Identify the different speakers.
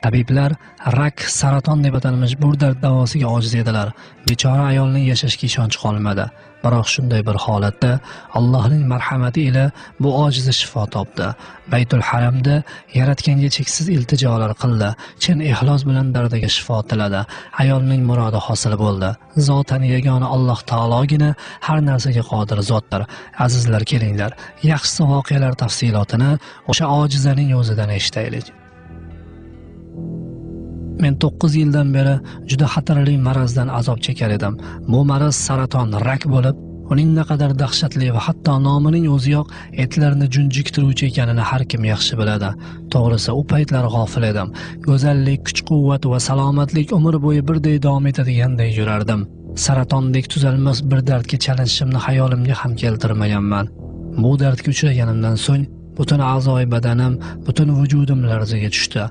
Speaker 1: Tabiblar rak, saraton deb atalmish bu dard davosiga ojiz edilar. Bechora ayolning yashashga ishonchi qolmadi. Biroq shunday bir holatda Allohning marhamati ila bu ojiza shifo topdi. Baytul Haramda Yaratganga cheksiz iltijolar qildi. Chin ixlos bilan dardiga shifo tiladi. Ayolning murodi hosil bo'ldi. Zotan yagona Alloh taologina har narsaga qodir zotdir. Azizlar, kelinglar, yaxshi voqealar tafsilotini o'sha ojizaning o'zidan eshitaylik. Men 9 yildan beri juda xatarli marazdan azob chekar edim. Bu maraz saraton, rak bo'lib, uning naqadar dahshatli va hatto nomining o'ziyoq etlarni junjiktiruvchi ekanini har kim yaxshi biladi. To'g'risi, u paytlar g'ofil edim. Go'zallik, kuch-quvvat va salomatlik umr bo'yi birday davom etadiganday yurardim. Saratondek tuzalmas bir dardga chalinishimni xayolimga ham keltirmaganman. Bu dardga uchraganimdan so'ng butun a'zoy badanim, butun vujudim larzaga tushdi.